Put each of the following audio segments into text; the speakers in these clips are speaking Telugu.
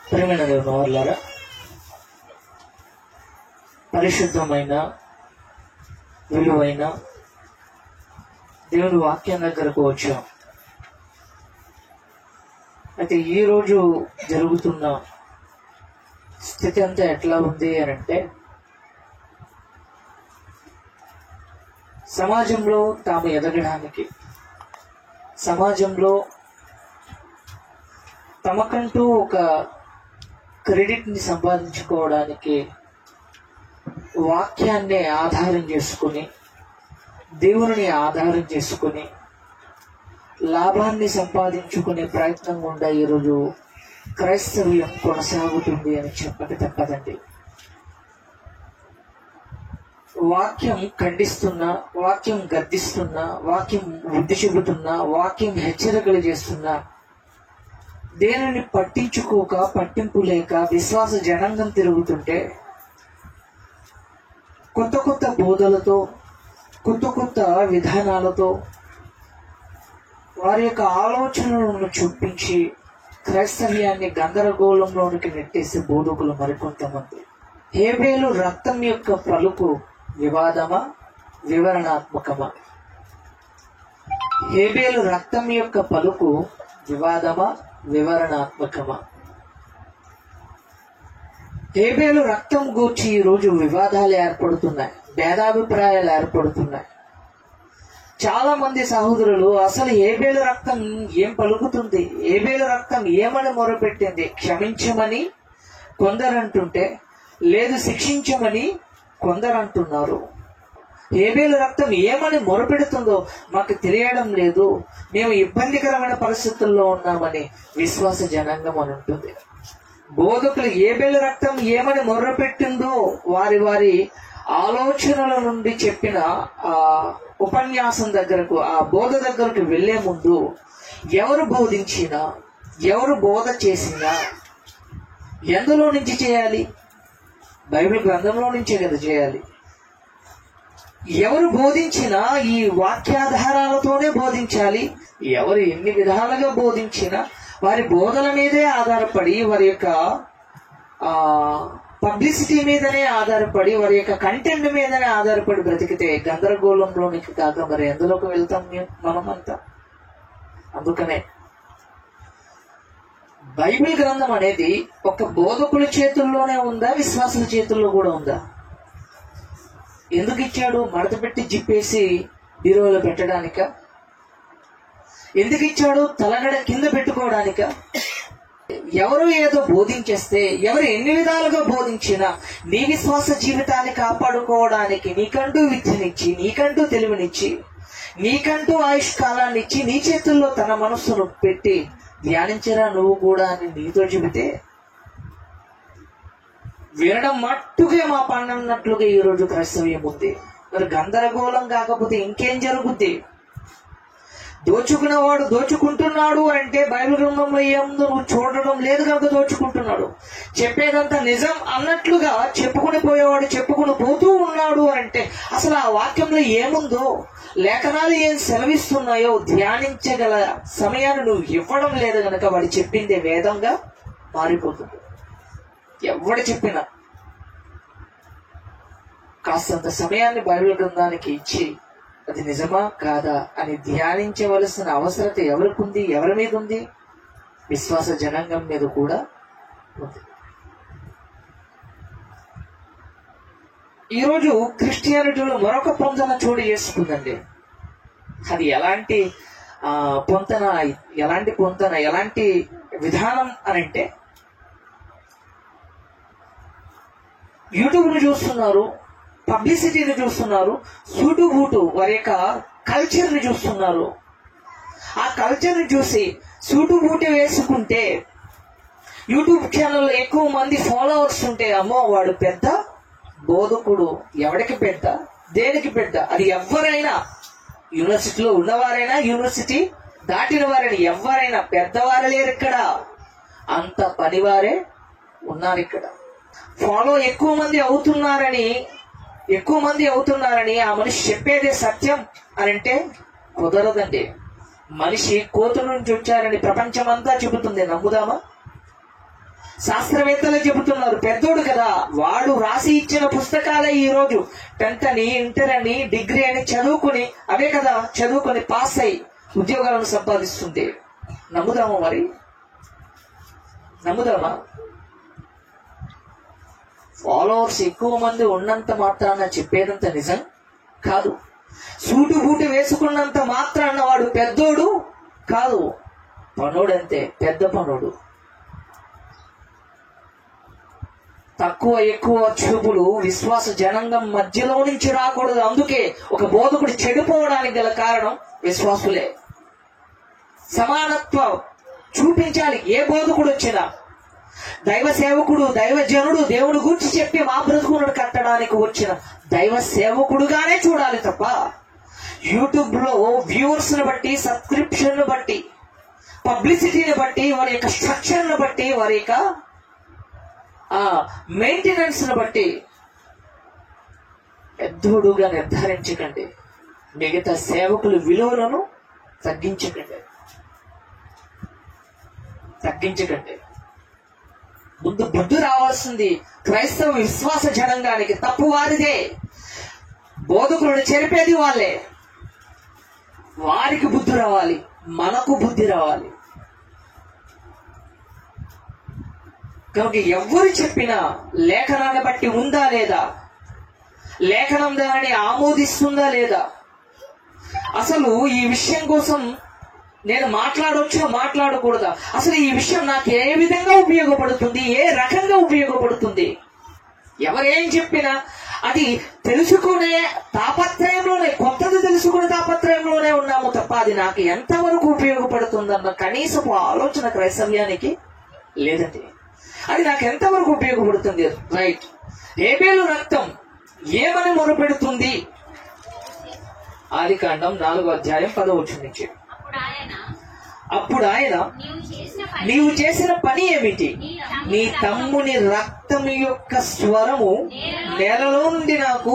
ప్రియమైన దేవుని పరిశుద్ధమైన విలువైన దేవుని వాక్యం దగ్గరకు వచ్చాం. అయితే ఈరోజు జరుగుతున్న స్థితి అంతా ఎట్లా ఉంది అని అంటే, సమాజంలో తాము ఎదగడానికి, సమాజంలో తమకంటూ ఒక క్రెడిట్ని సంపాదించుకోవడానికి వాక్యాన్ని ఆధారం చేసుకుని, దేవుని ఆధారం చేసుకుని లాభాన్ని సంపాదించుకునే ప్రయత్నం గుండా ఈరోజు క్రైస్తవ్యం కొనసాగుతుంది అని చెప్పక తప్పదండి. వాక్యం ఖండిస్తున్నా, వాక్యం గద్దిస్తున్నా, వాక్యం బుద్ధి చెబుతున్నా, వాక్యం హెచ్చరికలు చేస్తున్నా, దేనిని పట్టించుకోక, పట్టింపు లేక విశ్వాస జనాంగం తిరుగుతుంటే కొత్త కొత్త బోధలతో, కొత్త కొత్త విధానాలతో వారి యొక్క ఆలోచనలను చూపించి క్రైస్తవ్యాన్ని గందరగోళంలోనికి నెట్టేసే బోధకులు మరికొంతమంది. హేబేలు రక్తం యొక్క పలుకు వివాదమా, వివరణాత్మకమా? హేబేలు రక్తం యొక్క పలుకు వివాదమా, వివరణాత్మకమా? హేబేలు రక్తం గూర్చి ఈరోజు వివాదాలు ఏర్పడుతున్నాయి, భేదాభిప్రాయాలు ఏర్పడుతున్నాయి. చాలా మంది సహోదరులు అసలు హేబేలు రక్తం ఏం పలుకుతుంది, హేబేలు రక్తం ఏమని మొరపెట్టింది, క్షమించమని కొందరు అంటుంటే, లేదు శిక్షించమని కొందరు అంటున్నారు. హేబేలు రక్తం ఏమని మొరపెడుతుందో మాకు తెలియడం లేదు, మేము ఇబ్బందికరమైన పరిస్థితుల్లో ఉన్నామని విశ్వాస జనాంగం అని ఉంటుంది. బోధకులు హేబేలు రక్తం ఏమని మొర్రపెట్టిందో వారి వారి ఆలోచనల నుండి చెప్పిన ఆ ఉపన్యాసం దగ్గరకు, ఆ బోధ దగ్గరకు వెళ్లే ముందు ఎవరు బోధించినా, ఎవరు బోధ చేసినా ఎందులో నుంచి చేయాలి? బైబిల్ గ్రంథంలో నుంచే కదా చేయాలి. ఎవరు బోధించినా ఈ వాక్యాధారాలతోనే బోధించాలి. ఎవరు ఎన్ని విధాలుగా బోధించినా వారి బోధల మీదే ఆధారపడి, వారి యొక్క పబ్లిసిటీ మీదనే ఆధారపడి, వారి యొక్క కంటెంట్ మీదనే ఆధారపడి బ్రతికితే గందరగోళంలోనికి కాక మరి ఎందులోకి వెళ్తాం మనమంతా? అందుకనే బైబిల్ గ్రంథం అనేది ఒక బోధకుల చేతుల్లోనే ఉందా, విశ్వాసుల చేతుల్లో కూడా ఉందా? ఎందుకు ఇచ్చాడు? మడత పెట్టి జిప్పేసి బీరువాలో పెట్టడానిక? ఎందుకు ఇచ్చాడు? తలగడ కింద పెట్టుకోవడానిక? ఎవరు ఏదో బోధించేస్తే, ఎవరు ఎన్ని విధాలుగా బోధించినా నీ విశ్వాస జీవితాన్ని కాపాడుకోవడానికి నీకంటూ విద్యనిచ్చి, నీకంటూ తెలివినిచ్చి, నీకంటూ ఆయుష్ కాలాన్ని ఇచ్చి నీ చేతుల్లో తన మనస్సును పెట్టి ధ్యానించరా నువ్వు కూడా అని నీతో చెబితే వినడం మట్టుగా మా పన్నన్నట్లుగా ఈరోజు క్రైస్తవ్యం ఉంది. మరి గందరగోళం కాకపోతే ఇంకేం జరుగుద్ది? దోచుకునేవాడు దోచుకుంటున్నాడు అంటే బైబిల్ గ్రంథంలో ఏముందో నువ్వు చూడడం లేదు కనుక దోచుకుంటున్నాడు. చెప్పేదంతా నిజం అన్నట్లుగా చెప్పుకుని పోయేవాడు చెప్పుకుని పోతూ ఉన్నాడు అంటే అసలు ఆ వాక్యంలో ఏముందో, లేఖనాలు ఏం సెలవిస్తున్నాయో ధ్యానించగల సమయాన్ని నువ్వు ఇవ్వడం లేదు కనుక వాడు చెప్పిందే వేదంగా మారిపోతుంది. ఎవడు చెప్పినా కాస్తంత సమయాన్ని బైబిల్ గ్రంథానికి ఇచ్చి అది నిజమా కాదా అని ధ్యానించవలసిన అవసరత ఎవరికి ఉంది? ఎవరి మీద ఉంది? విశ్వాస జనాంగం మీద కూడా ఉంది. ఈరోజు క్రిస్టియానిటీలో మరొక పొంతన చోటు చేసుకుందండి. అది ఎలాంటి పొంతన, ఎలాంటి విధానం అని అంటే, యూట్యూబ్ను చూస్తున్నారు, పబ్లిసిటీని చూస్తున్నారు, సూటు బూటు వారి యొక్క కల్చర్ని చూస్తున్నారు. ఆ కల్చర్ని చూసి సూటు బూటు వేసుకుంటే, యూట్యూబ్ ఛానల్లో ఎక్కువ మంది ఫాలోవర్స్ ఉంటే, అమ్మో వాడు పెద్ద బోధకుడు. ఎవడికి పెద్ద? దేనికి పెద్ద? అది ఎవరైనా, యూనివర్సిటీలో ఉన్నవారైనా, యూనివర్సిటీ దాటిన వారైనా, ఎవరైనా పెద్దవారు లేరు ఇక్కడ. అంత పనివారే ఉన్నారు ఇక్కడ. ఫాలో ఎక్కువ మంది అవుతున్నారని ఆ మనిషి చెప్పేదే సత్యం అని అంటే కుదరదండి. మనిషి కోతు నుంచి వచ్చారని ప్రపంచమంతా చెబుతుంది, నమ్ముదామా? శాస్త్రవేత్తలు చెబుతున్నారు, పెద్దోడు కదా, వాడు రాసి ఇచ్చిన పుస్తకాలే ఈ రోజు 10th అని, ఇంటర్ అని, డిగ్రీ అని చదువుకుని, అవే కదా చదువుకొని పాస్ అయి ఉద్యోగాలను సంపాదిస్తుంది. నమ్ముదామా? మరి నమ్ముదామా? ఫాలోవర్స్ ఎక్కువ మంది ఉన్నంత మాత్రాన చెప్పేదంత నిజం కాదు. సూటు బూటు వేసుకున్నంత మాత్రాన వాడు పెద్దోడు కాదు. పనోడంతే, పెద్ద పనోడు. తక్కువ ఎక్కువ చూపులు విశ్వాస జనాంగం మధ్యలో నుంచి రాకూడదు. అందుకే ఒక బోధకుడు చెడిపోవడానికి గల కారణం విశ్వాసులే. సమానత్వం చూపించాలి. ఏ బోధకుడు వచ్చినా దైవ సేవకుడు, దైవజనుడు దేవుని గురించి చెప్పి మా బ్రతుకులను కట్టడానికి వచ్చిన దైవ సేవకుడుగానే చూడాలి తప్ప యూట్యూబ్ లో వ్యూవర్స్ ని బట్టి, సబ్స్క్రిప్షన్ ని బట్టి, పబ్లిసిటీని బట్టి, వారి యొక్క స్ట్రక్చర్ ని బట్టి, వారి యొక్క మెయింటెనెన్స్ ని బట్టి పెద్దోడుగా నిర్ధారించకండి. మిగతా సేవకుల విలువలను తగ్గించకండి. ముందు బుద్ధి రావాల్సింది క్రైస్తవ విశ్వాస జనాంగానికి. తప్పు వారిదే. బోధకులను చెరిపేది వాళ్ళే. వారికి బుద్ధి రావాలి, మనకు బుద్ధి రావాలి. కనుక ఎవరు చెప్పినా లేఖనాన్ని బట్టి ఉందా లేదా, లేఖనం దానిని ఆమోదిస్తుందా లేదా, అసలు ఈ విషయం కోసం నేను మాట్లాడవచ్చా మాట్లాడకూడదా, అసలు ఈ విషయం నాకు ఏ విధంగా ఉపయోగపడుతుంది, ఏ రకంగా ఉపయోగపడుతుంది, ఎవరేం చెప్పినా అది తెలుసుకునే తాపత్రయంలోనే, కొత్తది తెలుసుకునే తాపత్రయంలోనే ఉన్నాము తప్ప అది నాకు ఎంతవరకు ఉపయోగపడుతుందన్న కనీసపు ఆలోచన క్రైస్తవ్యానికి లేదండి. అది నాకు ఎంతవరకు ఉపయోగపడుతుంది? రైట్. హేబేలు రక్తం ఏమని మొరపెడుతుంది? ఆదికాండం 4:10 నుంచి. అప్పుడు ఆయన నీవు చేసిన పని ఏమిటి? నీ తమ్ముని రక్తం యొక్క స్వరము నేలలో నుండి నాకు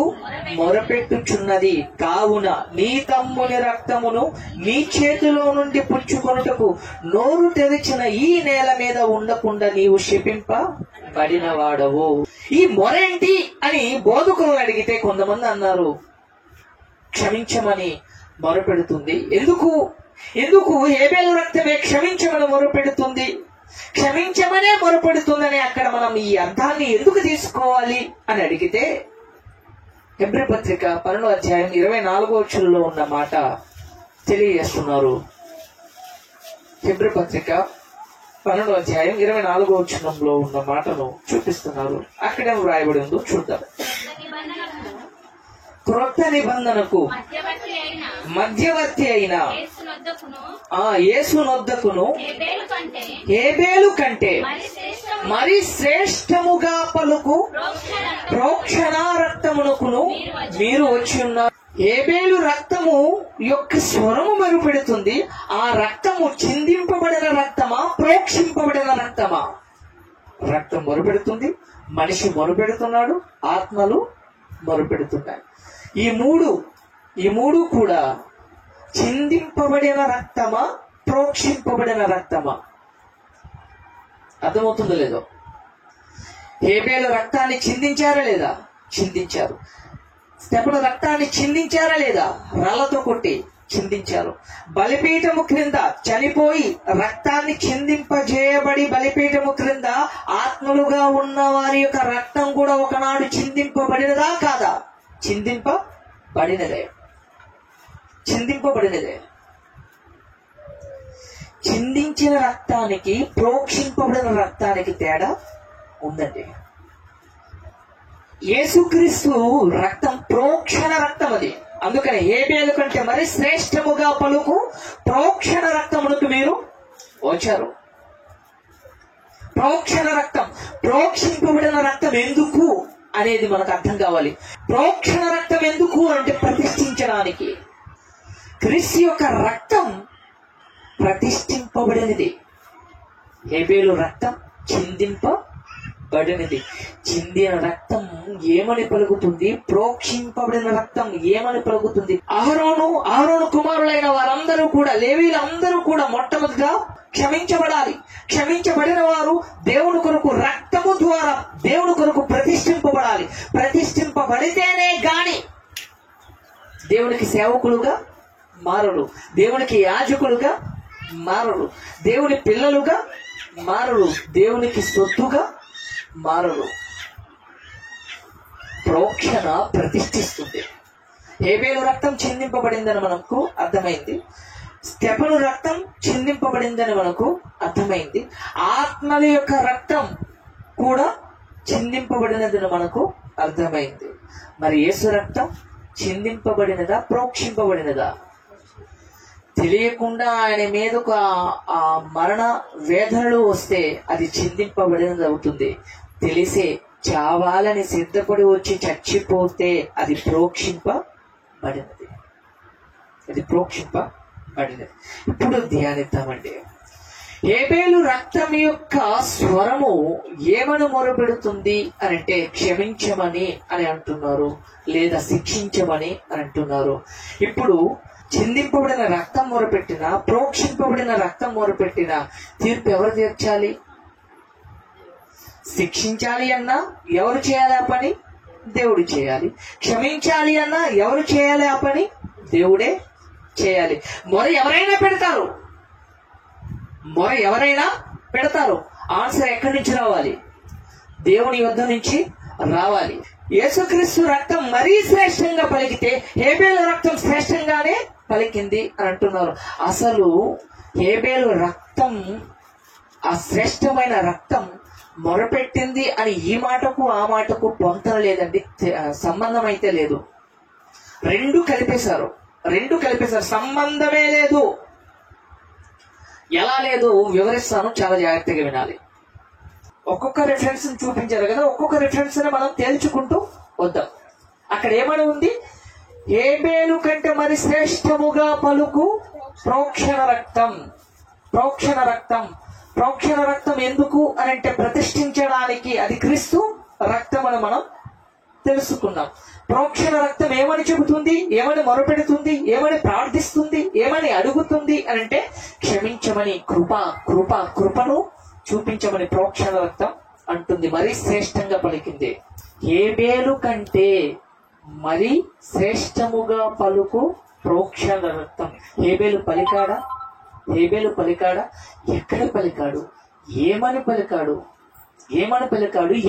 మొరపెట్టుచున్నది. కావున నీ తమ్ముని రక్తమును నీ చేతిలో నుండి పుచ్చుకొనుటకు నోరు తెరిచిన ఈ నేల మీద ఉండకుండా నీవు శపింపబడినవాడవు. ఈ మొరేంటి అని బోధకులు అడిగితే కొంతమంది అన్నారు, క్షమించమని మొరపెడుతుంది. ఎందుకు హేబేలు రక్తమే క్షమించమని మొరపెడుతుంది? క్షమించమనే మొరపెడుతుందని అక్కడ మనం ఈ అర్థాన్ని ఎందుకు తీసుకోవాలి అని అడిగితే, హెబ్రీ పత్రిక 12:24 ఉన్న మాట తెలియజేస్తున్నారు. హెబ్రీ పత్రిక 12:24 ఉన్న మాటను చూపిస్తున్నారు. అక్కడేమో రాయబడి ఉందో చూద్దాం. క్రొత్త నిబంధనకు మధ్యవర్తి అయిన యేసునొద్దకును హేబేలు కంటే మరి శ్రేష్టముగా పలుకు ప్రోక్షణ రక్తమునకును మీరు వచ్చి ఉన్నారు. హేబేలు రక్తము యొక్క స్వరము మెరుగుపెడుతుంది. ఆ రక్తము చిందింపబడిన రక్తమా, ప్రోక్షింపబడిన రక్తమా? రక్తం మొరుపెడుతుంది, మనిషి మొరుపెడుతున్నాడు, ఆత్మలు మొరుపెడుతున్నాయి. ఈ మూడు కూడా చిందింపబడిన రక్తమా, ప్రోక్షింపబడిన రక్తమా? అర్థమవుతుందో లేదో? హేబేలు రక్తాన్ని చిందించారా లేదా? చిందించారు. స్తెఫను రక్తాన్ని చిందించారా లేదా? రాళ్లతో కొట్టి చిందించారు. బలిపీఠము క్రింద చనిపోయి రక్తాన్ని చిందింపజేయబడి బలిపీఠము క్రింద ఆత్మలుగా ఉన్న వారి యొక్క రక్తం కూడా ఒకనాడు చిందింపబడినదా కాదా? చిందింపబడినదే. చిందించిన రక్తానికి, ప్రోక్షింపబడిన రక్తానికి తేడా ఉందండి. యేసుక్రీస్తు రక్తం ప్రోక్షణ రక్తం. అది అందుకని హేబేలు కంటే మరి శ్రేష్టముగా పలుకు ప్రోక్షణ రక్తమునకు మీరు వచ్చారు. ప్రోక్షణ రక్తం, ప్రోక్షింపబడిన రక్తం ఎందుకు అనేది మనకు అర్థం కావాలి. ప్రోక్షణ రక్తం ఎందుకు అంటే ప్రతిష్ఠించడానికి. క్రీస్తు యొక్క రక్తం ప్రతిష్ఠింపబడినది. హేబేలు రక్తం చిందింపబడినది. చిందిన రక్తం ఏమని పలుకుతుంది? ప్రోక్షింపబడిన రక్తం ఏమని పలుకుతుంది? అహరోను కుమారులైన వారందరూ కూడా, లేవీలందరూ కూడా మొట్టమొదటిగా క్షమించబడాలి. క్షమించబడిన వారు దేవుని కొరకు రక్తము ద్వారా దేవుని కొరకు ప్రతిష్ఠింపబడాలి. ప్రతిష్ఠింపబడితేనే గాని దేవునికి సేవకులుగా మారరు, దేవునికి యాజకులుగా మారరు, దేవుని పిల్లలుగా మారరు, దేవునికి సొత్తుగా మారరు. ప్రోక్షణ ప్రతిష్ఠిస్తుంది. హేబేలు రక్తం చిందింపబడిందని మనకు అర్థమైంది. స్టెఫను రక్తం చిందింపబడిందని మనకు అర్థమైంది. ఆత్మల యొక్క రక్తం కూడా చిందింపబడినదని మనకు అర్థమైంది. మరి యేసు రక్తం చిందింపబడినదా, ప్రోక్షింపబడినదా? తెలియకుండా ఆయన మీదకు ఆ మరణ వేదనలు వస్తే అది చిందింపబడినది అవుతుంది. తెలిసే చావాలని సిద్ధపడి వచ్చి చచ్చిపోతే అది ప్రోక్షింపబడినది. అది ప్రోక్షింపబడినది. ఇప్పుడు ధ్యానిద్దామండి. హేబేలు రక్తం యొక్క స్వరము ఏమని మొరపెడుతుంది అని అంటే క్షమించమని అని అంటున్నారు, లేదా శిక్షించమని అని అంటున్నారు. ఇప్పుడు చిందింపబడిన రక్తం మొరపెట్టిన, ప్రోక్షింపబడిన రక్తం మొరపెట్టిన తీర్పు ఎవరు తీర్చాలి? శిక్షించాలి అన్నా ఎవరు చేయాలి ఆ పని? దేవుడు చేయాలి. క్షమించాలి అన్నా ఎవరు చేయాలి ఆ పని? దేవుడే చేయాలి. మొర ఎవరైనా పెడతారు, మొర ఎవరైనా పెడతారు. ఆన్సర్ ఎక్కడి నుంచి రావాలి? దేవుని యొద్ద నుంచి రావాలి. యేసుక్రీస్తు రక్తం మరీ శ్రేష్టంగా పలికితే హేబేలు రక్తం శ్రేష్టంగానే పలికింది అని అంటున్నారు. అసలు హేబేలు రక్తం, ఆ శ్రేష్టమైన రక్తం మొరపెట్టింది అని ఈ మాటకు ఆ మాటకు పొంతన లేదండి, సంబంధం అయితే లేదు. రెండు కలిపేశారు. సంబంధమే లేదు. ఎలా లేదు వివరిస్తాను, చాలా జాగ్రత్తగా వినాలి. ఒక్కొక్క రిఫరెన్స్ చూపించారు కదా, ఒక్కొక్క రిఫరెన్స్ మనం తేల్చుకుంటూ వద్దాం. అక్కడ ఏమని ఉంది? హేబేలు కంటే మరి శ్రేష్టముగా పలుకు ప్రోక్షణ రక్తం. ప్రోక్షణ రక్తం ఎందుకు అని అంటే ప్రతిష్ఠించడానికి. అది క్రీస్తు రక్తం అని మనం తెలుసుకున్నాం. ప్రోక్షణ రక్తం ఏమని చెబుతుంది, ఏమని మొరపెడుతుంది, ఏమని ప్రార్థిస్తుంది, ఏమని అడుగుతుంది అని అంటే క్షమించమని, కృపను చూపించమని ప్రోక్షణ రక్తం అంటుంది. మరీ శ్రేష్టంగా పలికింది. హేబేలు కంటే మరి శ్రేష్టముగా పలుకు ప్రోక్షణ రక్తం. హేబేలు పలికాడా? ఎక్కడ పలికాడు? ఏమని పలికాడు?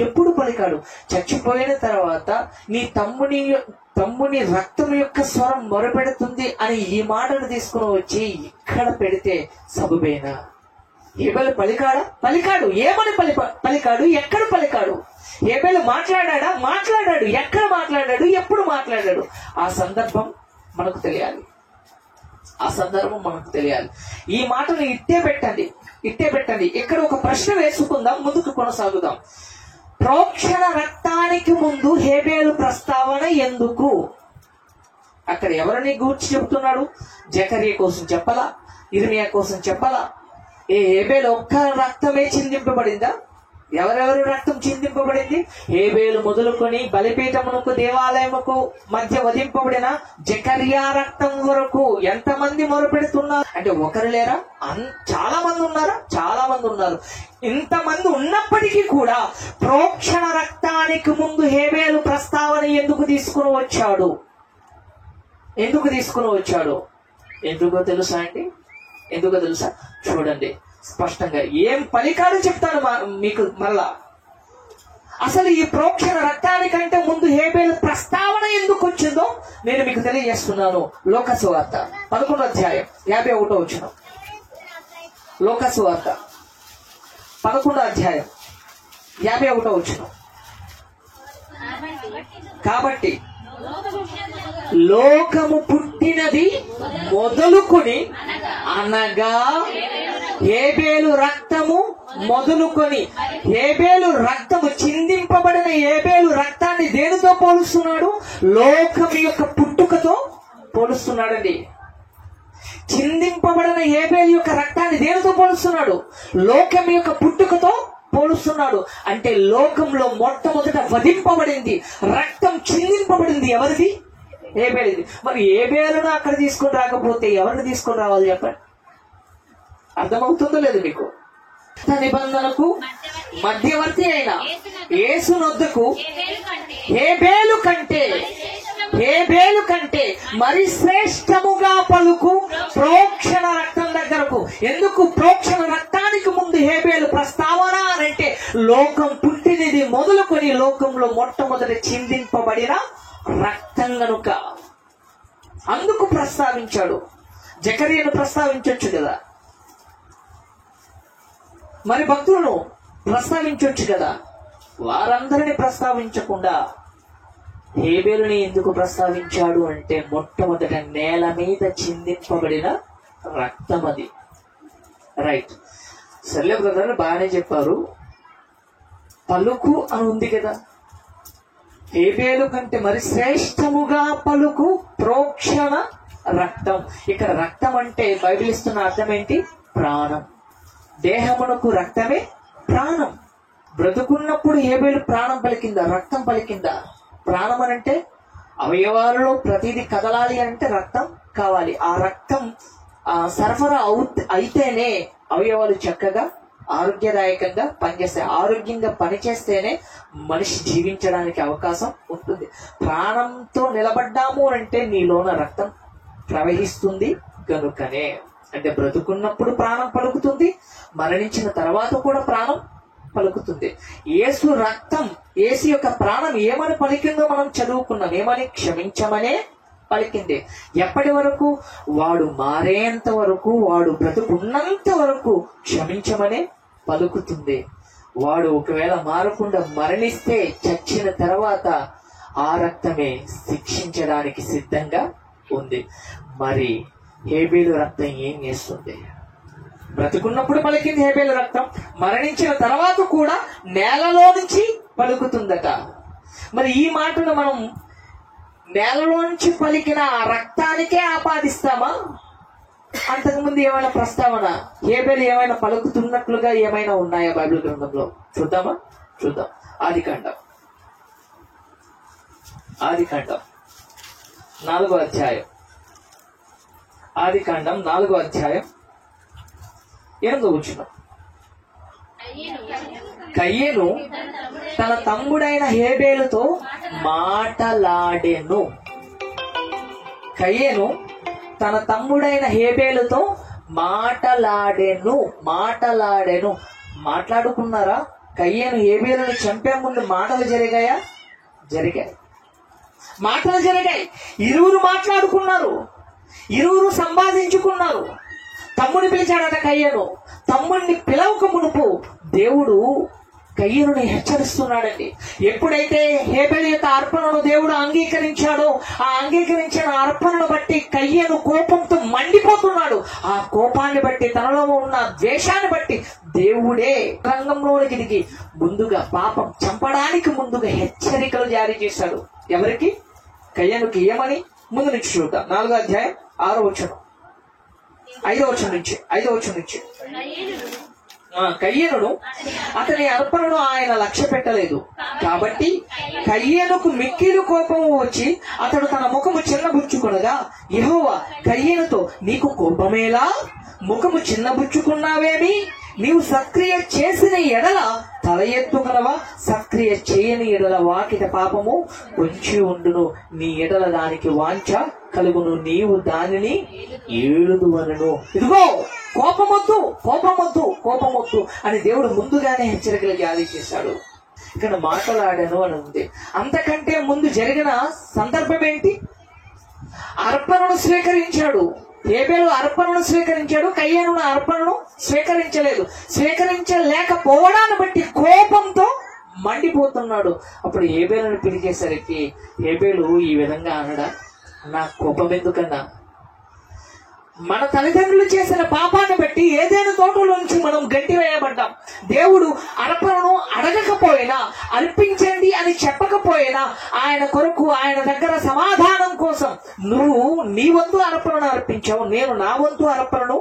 ఎప్పుడు పలికాడు? చచ్చిపోయిన తర్వాత నీ తమ్ముని రక్తం యొక్క స్వరం మొరపెడుతుంది అని ఈ మాటను తీసుకుని వచ్చి ఇక్కడ పెడితే సబబేనా? హేబేలు పలికాడు. ఏమని పలికాడు? ఎక్కడ పలికాడు? హేబేలు మాట్లాడాడు. ఎక్కడ మాట్లాడాడు? ఎప్పుడు మాట్లాడాడు? ఆ సందర్భం మనకు తెలియాలి. ఈ మాటను ఇట్టే పెట్టండి. ఇక్కడ ఒక ప్రశ్న వేసుకుందాం, ముందుకు కొనసాగుదాం. ప్రోక్షణ రక్తానికి ముందు హేబేలు ప్రస్తావన ఎందుకు? అక్కడ ఎవరిని గూర్చి చెబుతున్నాడు? జకరియా కోసం చెప్పలా? ఇర్మియా కోసం చెప్పలా? హేబేలు ఒక్క రక్తమే చిందింపబడిందా? ఎవరెవరు రక్తం చిందింపబడింది? హేబేలు మొదలుకొని బలిపీఠమునకు దేవాలయముకు మధ్య వధింపబడిన జకరియా రక్తం వరకు ఎంతమంది మొరపెడుతున్నారు అంటే ఒకరు లేరా? చాలా మంది ఉన్నారు. ఇంతమంది ఉన్నప్పటికీ కూడా ప్రోక్షణ రక్తానికి ముందు హేబేలు ప్రస్తావన ఎందుకు తీసుకుని వచ్చాడు? ఎందుకో తెలుసా అండి? చూడండి స్పష్టంగా. ఏం పలికాడు చెప్తాను మీకు మళ్ళా. అసలు ఈ ప్రోక్షణ రక్తానికంటే ముందు హేబేలు ప్రస్తావన ఎందుకు వచ్చిందో నేను మీకు తెలియజేస్తున్నాను. లోకసువార్త 11వ అధ్యాయం 51వ వచనం. లోకసువార్త 11వ అధ్యాయం 51వ వచనం. కాబట్టి లోకము పుట్టినది మొదలుకొని అనగా హేబేలు రక్తము మొదలుకొని, హేబేలు రక్తము చిందింపబడిన హేబేలు రక్తాన్ని దేనితో పోలుస్తున్నాడు? లోకం యొక్క పుట్టుకతో పోలుస్తున్నాడండి. చిందింపబడిన హేబేలు యొక్క రక్తాన్ని దేనితో పోలుస్తున్నాడు? లోకం యొక్క పుట్టుకతో పోలుస్తున్నాడు. అంటే లోకంలో మొట్టమొదట వధింపబడింది, రక్తం చిందింపబడింది ఎవరిది? హేబేలుది. మరి హేబేలును అక్కడ తీసుకొని రాకపోతే ఎవరిని తీసుకొని రావాలి చెప్పండి? అర్థమవుతుందో లేదు మీకు? నిబంధనకు మధ్యవర్తి అయిన యేసునొద్దకు హేబేలు కంటే మరి శ్రేష్టముగా పలుకు ప్రోక్షణ రక్తం దగ్గరకు. ఎందుకు ప్రోక్షణ రక్తానికి ముందు హేబేలు ప్రస్తావన అంటే లోకం పుట్టినది మొదలుకొని లోకంలో మొట్టమొదటి చిందింపబడిన రక్తం గనుక అందుకు ప్రస్తావించాడు. జకరియను ప్రస్తావించొచ్చు కదా, మరి భక్తులను ప్రస్తావించొచ్చు కదా, వారందరిని ప్రస్తావించకుండా హేబేలుని ఎందుకు ప్రస్తావించాడు అంటే మొట్టమొదట నేల మీద చిందింపబడిన రక్తం అది. రైట్, సర్లే బ్రదర్, బాగానే చెప్పారు. పలుకు అని ఉంది కదా, హేబేలు కంటే మరి శ్రేష్టముగా పలుకు ప్రోక్షణ రక్తం. ఇక్కడ రక్తం అంటే బైబిల్ ఇస్తున్న అర్థం ఏంటి? ప్రాణం. దేహమునకు రక్తమే ప్రాణం. బ్రతుకున్నప్పుడు హేబేలు ప్రాణం పలికిందా, రక్తం పలికిందా? ప్రాణం అనంటే అవయవాలలో ప్రతిదీ కదలాలి అంటే రక్తం కావాలి. ఆ రక్తం సరఫరా అయితేనే అవయవాలు చక్కగా ఆరోగ్యదాయకంగా పనిచేస్తాయి. ఆరోగ్యంగా పనిచేస్తేనే మనిషి జీవించడానికి అవకాశం ఉంటుంది. ప్రాణంతో నిలబడ్డాము అంటే నీలోన రక్తం ప్రవహిస్తుంది కనుకనే. అంటే బ్రతుకున్నప్పుడు ప్రాణం పలుకుతుంది, మరణించిన తర్వాత కూడా ప్రాణం పలుకుతుంది. యేసు రక్తం, యేసు యొక్క ప్రాణం ఏమని పలికిందో మనం చదువుకున్నాం. ఏమని? క్షమించమనే పలికింది. ఎప్పటి వరకు? వాడు మారేంత వరకు, వాడు బ్రతుకున్నంత వరకు క్షమించమనే పలుకుతుంది. వాడు ఒకవేళ మారకుండా మరణిస్తే చచ్చిన తర్వాత ఆ రక్తమే శిక్షించడానికి సిద్ధంగా ఉంది. మరి హేబేలు రక్తం ఏం చేస్తుంది? బ్రతుకున్నప్పుడు పలికింది హేబేలు రక్తం, మరణించిన తర్వాత కూడా నేలలో నుంచి పలుకుతుందట. మరి ఈ మాటను మనం నేలలో నుంచి పలికిన ఆ రక్తానికే ఆపాదిస్తామా? అంతకుముందు ఏమైనా ప్రస్తావన హేబేలు ఏమైనా పలుకుతున్నట్లుగా ఏమైనా ఉన్నాయా బైబిల్ గ్రంథంలో? చూద్దామా? చూద్దాం. ఆదికాండం 4వ అధ్యాయం. ఆదికాండం 4వ అధ్యాయం 8వ వచనం. కయ్యేను తన తమ్ముడైన హేబేలుతో మాటలాడెను. కయ్యేను తన తమ్ముడైన హేబేలుతో మాటలాడెను. మాట్లాడుకున్నారా? కయ్యేను హేబేలును చంపే ముందు మాటలు జరిగాయా? జరిగాయి. మాటలు జరిగాయి. ఇరువురు మాట్లాడుకున్నారు, ఇరువురు సంభాషించుకున్నారు. తమ్ముడిని పిలిచాడట కయ్యను. తమ్ముడిని పిలవక మునుపు దేవుడు కయ్యనుని హెచ్చరిస్తున్నాడండి. ఎప్పుడైతే హేబేలు యొక్క అర్పణను దేవుడు అంగీకరించాడో, ఆ అంగీకరించిన అర్పణను బట్టి కయ్యను కోపంతో మండిపోతున్నాడు. ఆ కోపాన్ని బట్టి, తనలో ఉన్న ద్వేషాన్ని బట్టి దేవుడే రంగంలోనికి దిగి ముందుగా పాపం చంపడానికి ముందుగా హెచ్చరికలు జారీ చేశాడు. ఎవరికి? కయ్యనుకి. ఏమని? ముందు నుంచి చూద్దాం. 4వ అధ్యాయం 6వ వచనం, 5వ వచనం నుంచి. కయ్యేనును అతని అర్పణను ఆయన లక్ష్య పెట్టలేదు కాబట్టి కయ్యేనుకు మిక్కిలి కోపము వచ్చి అతడు తన ముఖము చిన్నబుచ్చుకొనగా యెహోవా కయ్యేనుతో, నీకు కోపమేలా? ముఖము చిన్నబుచ్చుకున్నావేమి? నీవు సత్క్రియ చేసిన ఎడల తల ఎత్తుకొనవా? సత్క్రియ చేయని ఎడల వాకిట పాపము పొంచి ఉండును. నీ ఎడల దానికి వాంఛ కలుగును, నీవు దానిని ఏలుదువనను. ఇదిగో కోపమొద్దు అని దేవుడు ముందుగానే హెచ్చరికలు జారీ చేశాడు. ఇక్కడ మాట్లాడాను అని ఉంది. అంతకంటే ముందు జరిగిన సందర్భం ఏంటి? అర్పణను స్వీకరించాడు. హేబేలు అర్పణను స్వీకరించాడు, కయ్యేను అర్పణను స్వీకరించలేదు. స్వీకరించలేకపోవడాన్ని బట్టి కోపంతో మండిపోతున్నాడు. అప్పుడు హేబేలును పిలిచేసరికి హేబేలు ఈ విధంగా అనడా, నా కోపం ఎందుకన్నా? మన తల్లిదండ్రులు చేసిన పాపాన్ని బట్టి ఏదైనా తోటలోంచి మనం గంటివేయబడ్డాం. దేవుడు అర్పణను అడగకపోయినా, అర్పించండి అని చెప్పకపోయినా, ఆయన కొరకు ఆయన దగ్గర సమాధానం కోసం నువ్వు నీ వంతు అర్పణను అర్పించావు, నేను నా వంతు అర్పణను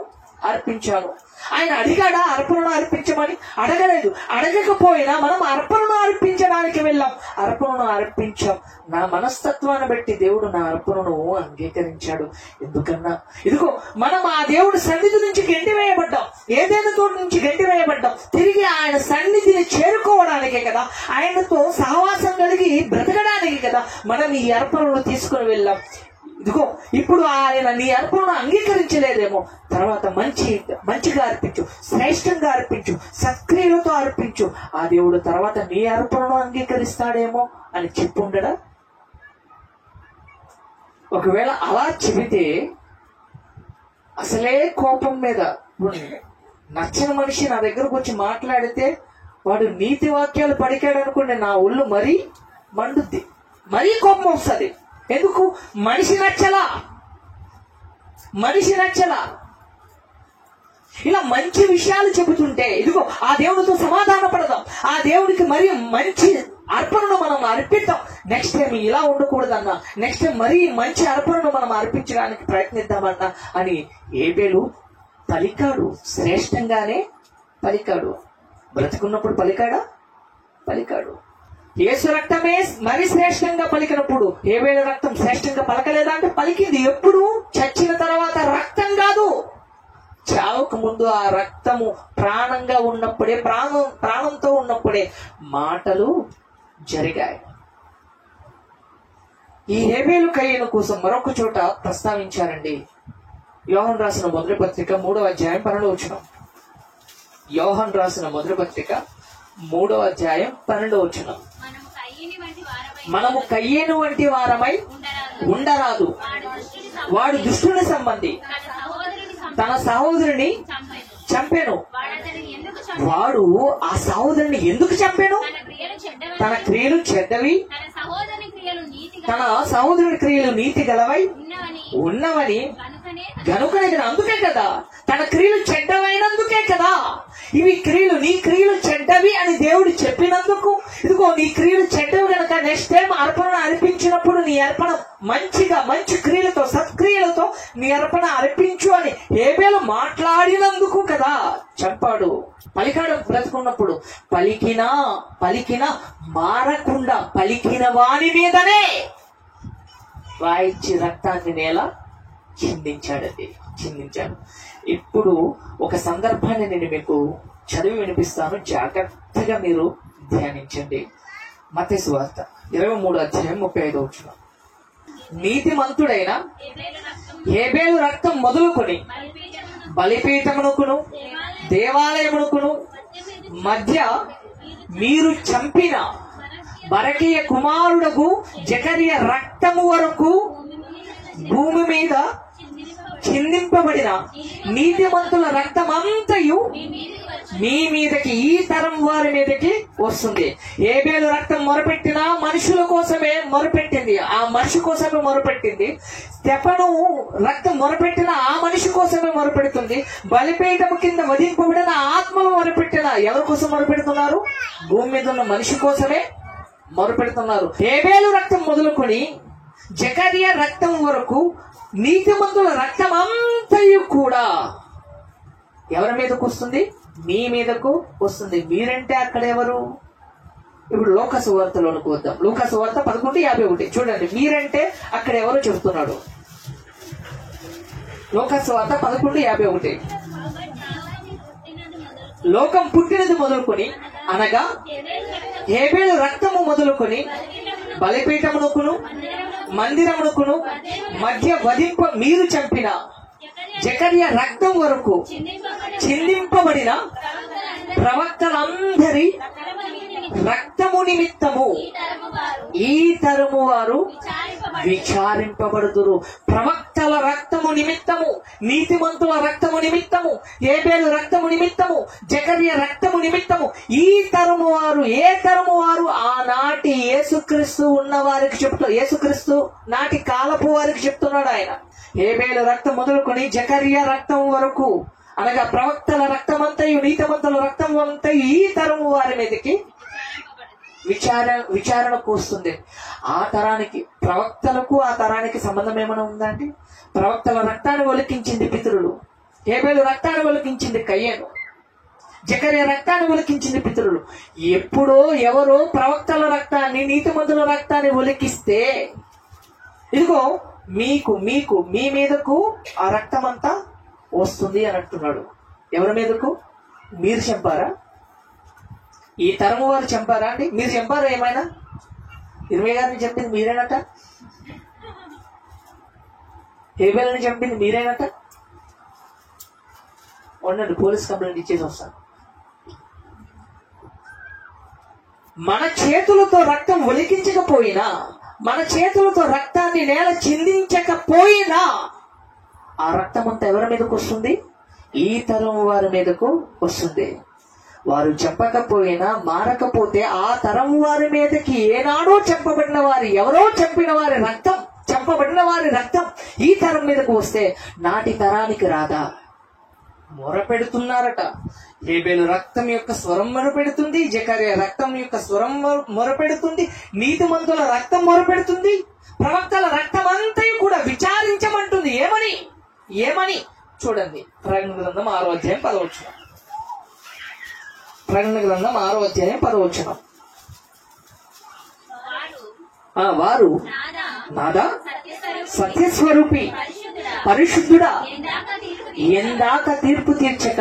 అర్పించాను. ఆయన అడిగాడా అర్పణను అర్పించమని? అడగలేదు. అడగకపోయినా మనం అర్పణను అర్పించడానికి వెళ్ళాం, అర్పణను అర్పించాం. నా మనస్తత్వాన్ని బట్టి దేవుడు నా అర్పణను అంగీకరించాడు. ఎందుకన్నా ఇదిగో మనం ఆ దేవుడి సన్నిధి నుంచి గెంటివేయబడ్డాం, ఏదైనా తోటి నుంచి గెంటివేయబడ్డాం. తిరిగి ఆయన సన్నిధిని చేరుకోవడానికే కదా, ఆయనతో సహవాసం కలిగి బ్రతకడానికి కదా మనం ఈ అర్పణను తీసుకుని వెళ్ళాం. ఇదిగో ఇప్పుడు ఆయన నీ అర్పణను అంగీకరించలేదేమో, తర్వాత మంచిగా అర్పించు, శ్రేష్టంగా అర్పించు, సత్క్రియలతో అర్పించు, ఆ దేవుడు తర్వాత నీ అర్పణను అంగీకరిస్తాడేమో అని చెప్పుండడా? ఒకవేళ అలా చెబితే అసలే కోపం మీద నచ్చని మనిషి నా దగ్గరకు వచ్చి మాట్లాడితే వాడు నీతి వాక్యాలు పలికాడు అనుకోండి, నా ఒళ్ళు మరీ మండుద్ది, మరీ కోపం వస్తుంది. ఎందుకు? మనిషి నచ్చలా. ఇలా మంచి విషయాలు చెబుతుంటే ఇదిగో ఆ దేవుడితో సమాధాన పడదాం, ఆ దేవుడికి మరి మంచి అర్పణను మనం అర్పిద్దాం. నెక్స్ట్ టైం ఇలా ఉండకూడదన్నా, నెక్స్ట్ టైం మరీ మంచి అర్పణను మనం అర్పించడానికి ప్రయత్నిద్దామన్నా అని హేబెలు పలికాడు. శ్రేష్టంగానే పలికాడు. బ్రతుకున్నప్పుడు పలికాడు. యేసు రక్తమే మరి శ్రేష్టంగా పలికినప్పుడు హేబెలు రక్తం శ్రేష్టంగా పలకలేదా అంటే పలికింది. ఎప్పుడు? చచ్చిన తర్వాత రక్తం కాదు, చావుకు ముందు ఆ రక్తము ప్రాణంగా ఉన్నప్పుడే, ప్రాణంతో ఉన్నప్పుడే మాటలు జరిగాయి. ఈ హేబెలు కయీను కోసం మరొక చోట ప్రస్తావించారండి. యోహాను రాసిన మొదటి పత్రిక 3వ అధ్యాయం 12వ వచనం. యోహాను రాసిన మొదటి పత్రిక 3వ అధ్యాయం 12వ వచనం. మనము కయ్యేను వంటి వారమై ఉండరాదు, వాడు దుష్టుని సంబంధి, తన సహోదరుని చంపెను. వాడు ఆ సహోదరుని ఎందుకు చంపెను? తన క్రియలు చెడ్డవి, తన సహోదరుని క్రియలు నీతి గలవై ఉన్నవని గనుకనే కదా. అందుకే కదా, తన క్రియలు చెడ్డవైనందుకే కదా. ఇవి క్రియలు, నీ క్రియలు చెడ్డవి అని దేవుడు చెప్పినందుకు, ఇదిగో నీ క్రియలు చెడ్డవి కనుక నెక్స్ట్ టైం అర్పణ అర్పించినప్పుడు నీ అర్పణ మంచి క్రియలతో, సత్క్రియలతో నీ అర్పణ అర్పించు అని హేబెలు మాట్లాడినందుకు కదా చంపాడు. పలికాడు బ్రతుకున్నప్పుడు. పలికినా మారకుండా పలికిన వాని మీదనే వాయిచ్చి రక్తాన్ని నేల చిందించాడు. ఇప్పుడు ఒక సందర్భాన్ని నేను మీకు చదివి వినిపిస్తాను, జాగ్రత్తగా మీరు ధ్యానించండి. మత్తయి సువార్త 23వ అధ్యాయం 35వ వచనం. నీతిమంతుడైన హేబెలు రక్తం మొదలుకొని బలిపీఠమునకును దేవాలయమునకును మధ్య మీరు చంపిన బరకీయ కుమారుడకు జకర్య రక్తము వరకు భూమి మీద చిందింపబడిన నీతిమంతుల రక్తమంతయు మీ మీదకి, ఈ తరం వారి మీదకి వస్తుంది. హేబెలు రక్తం మొరపెట్టిన మనుషుల కోసమే మొరపెట్టింది, ఆ మనిషి కోసమే మొరపెట్టింది. స్టెఫను రక్తం మొరపెట్టిన ఆ మనిషి కోసమే మొరపెడుతుంది. బలిపీఠము కింద వధింపబడిన ఆత్మలు మొరపెట్టిన ఎవరి కోసం మొరపెడుతున్నారు? భూమి మీద ఉన్న మనిషి కోసమే మొరపెడుతున్నారు. హేబెలు రక్తం మొదలుకొని జకర్య రక్తం వరకు నీతిమంతుల రక్తం అంతయు కూడా ఎవరి మీదకు వస్తుంది? మీ మీదకు వస్తుంది. మీరంటే అక్కడ ఎవరు? ఇప్పుడు లోక సువార్తలోనికి వద్దాం. లోక సువార్త 11:51 చూడండి. మీరంటే అక్కడ ఎవరు చెబుతున్నాడు? లోక సువార్త 11:51. లోకం పుట్టినది మొదలుకొని, అనగా హేబెలు రక్తము మొదలుకొని బలిపీఠమునకును మందిరమునకును మధ్య వధింప మీరు చంపిన జకర్య రక్తం వరకు చిందింపబడిన ప్రవక్తలందరి రక్తము నిమిత్తము ఈ తరము వారు విచారింపబడుదురు. ప్రవక్తల రక్తము నిమిత్తము, నీతిమంతుల రక్తము నిమిత్తము, హేబెలు రక్తము నిమిత్తము, జకర్య రక్తము నిమిత్తము ఈ తరము వారు. ఏ తరము వారు? ఆనాటి యేసుక్రీస్తు ఉన్న వారికి చెప్తూ, యేసుక్రీస్తు నాటి కాలపు వారికి చెప్తున్నాడు ఆయన. హేబెలు రక్తం మొదలుకొని జకర్య రక్తం వరకు, అనగా ప్రవక్తల రక్తమంతయు నీతిమంతుల రక్తం అంతయు ఈ తరము వారి మీదకి విచారణకు వస్తుంది. ఆ తరానికి, ప్రవక్తలకు ఆ తరానికి సంబంధం ఏమైనా ఉందా అండి? ప్రవక్తల రక్తాన్ని ఒలికించింది పితరులు. హేబేలు రక్తాన్ని ఒలికించింది కయ్యేను, జకర్యా రక్తాన్ని ఒలికించింది పితరులు. ఎప్పుడో ఎవరో ప్రవక్తల రక్తాన్ని, నీతిమంతుల రక్తాన్ని ఒలికిస్తే ఇదిగో మీకు మీకు మీ మీదకు ఆ రక్తం అంతా వస్తుంది అని అంటున్నాడు. ఎవరి మీదకు? మీరు చంపారా? ఈ తరము వారు చంపారా అండి? మీరు చంపారా ఏమైనా? ఇర్మీయా గారిని చంపింది మీరేనట, హేబేలుని చంపింది మీరేనట. ఉండండి, పోలీస్ కంప్లైంట్ ఇచ్చేసి వస్తాను. మన చేతులతో రక్తం ఒలికించకపోయినా, మన చేతులతో రక్తాన్ని నేల చిందించకపోయినా ఆ రక్తం అంతా ఎవరి మీదకు వస్తుంది? ఈ తరం వారి మీదకు వస్తుంది. వారు చెప్పకపోయినా, మారకపోతే ఆ తరం వారి మీదకి ఏనాడో చెప్పబడిన వారి, ఎవరో చంపిన వారి రక్తం, చంపబడిన వారి రక్తం ఈ తరం మీదకు వస్తే నాటి తరానికి రాదా? మొరపెడుతున్నారట. హేబేలు రక్తం యొక్క స్వరం మొరపెడుతుంది, జకర్యా రక్తం యొక్క స్వరం మొరపెడుతుంది, నీతిమంతుల రక్తం మొరపెడుతుంది, ప్రవక్తల రక్తం అంతా కూడా విచారించమంటుంది. ఏమని? ఏమని? చూడండి, ప్రకటన గ్రంథం 6వ అధ్యాయం 10వ వచనం. ప్రకటన గ్రంథం 6వ అధ్యాయం 10వ వచనం. వారు నాదా సత్యస్వరూపి పరిశుద్ధుడా, ఎందాక తీర్పు తీర్చక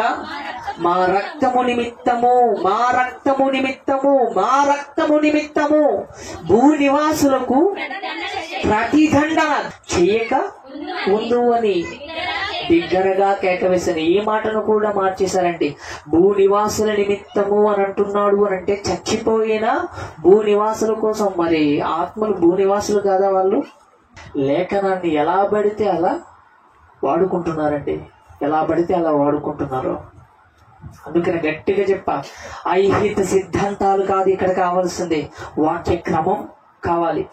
మా రక్తము నిమిత్తము, మా రక్తము నిమిత్తము, మా రక్తము నిమిత్తము భూనివాసులకు ప్రతిదండ చేయక ఉండు అని బిగ్గరగా కేకవేశాను. ఈ మాటను కూడా మార్చేశారండి. భూనివాసుల నిమిత్తము అని అంటున్నాడు అని అంటే చచ్చిపోయిన భూనివాసుల కోసం. మరి ఆత్మలు భూనివాసులు కాదా వాళ్ళు? లేఖనాన్ని ఎలా పడితే అలా వాడుకుంటున్నారండి, ఎలా పడితే అలా వాడుకుంటున్నారు. అందుకని గట్టిగా చెప్పా, ఐహిత సిద్ధాంతాలు కాదు ఇక్కడ కావాల్సింది, వాక్య క్రమం కావాలి.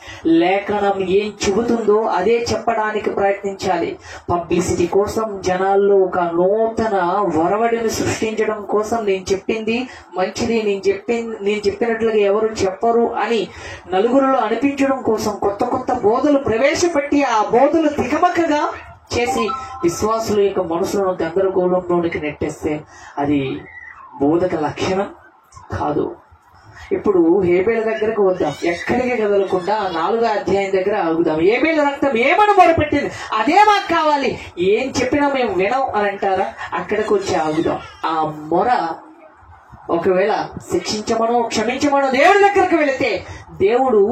లేఖనం ఏం చెబుతుందో అదే చెప్పడానికి ప్రయత్నించాలి. పబ్లిసిటీ కోసం, జనాల్లో ఒక నూతన వరవడిని సృష్టించడం కోసం నేను చెప్పింది మంచిది, నేను చెప్పినట్లుగా ఎవరు చెప్పరు అని నలుగురిలో అనిపించడం కోసం కొత్త కొత్త బోధలు ప్రవేశపెట్టి ఆ బోధలు తికమకగా చేసి విశ్వాసుల యొక్క మనసులను గందరగోళంలోనికి నెట్టేస్తే అది బోధక లక్షణం కాదు. ఇప్పుడు హేబేలు దగ్గరకు వద్దాం, ఎక్కడికి కదలకుండా 4వ అధ్యాయం దగ్గర ఆగుదాం. హేబేలు రక్తం ఏమని మొరపెట్టింది, అదే మాకు కావాలి, ఏం చెప్పినా మేము వినం అని అంటారా? అక్కడికి వచ్చి ఆగుదాం. ఆ మొర ఒకవేళ శిక్షించమనో క్షమించమనో దేవుడి దగ్గరకు వెళితే దేవుడు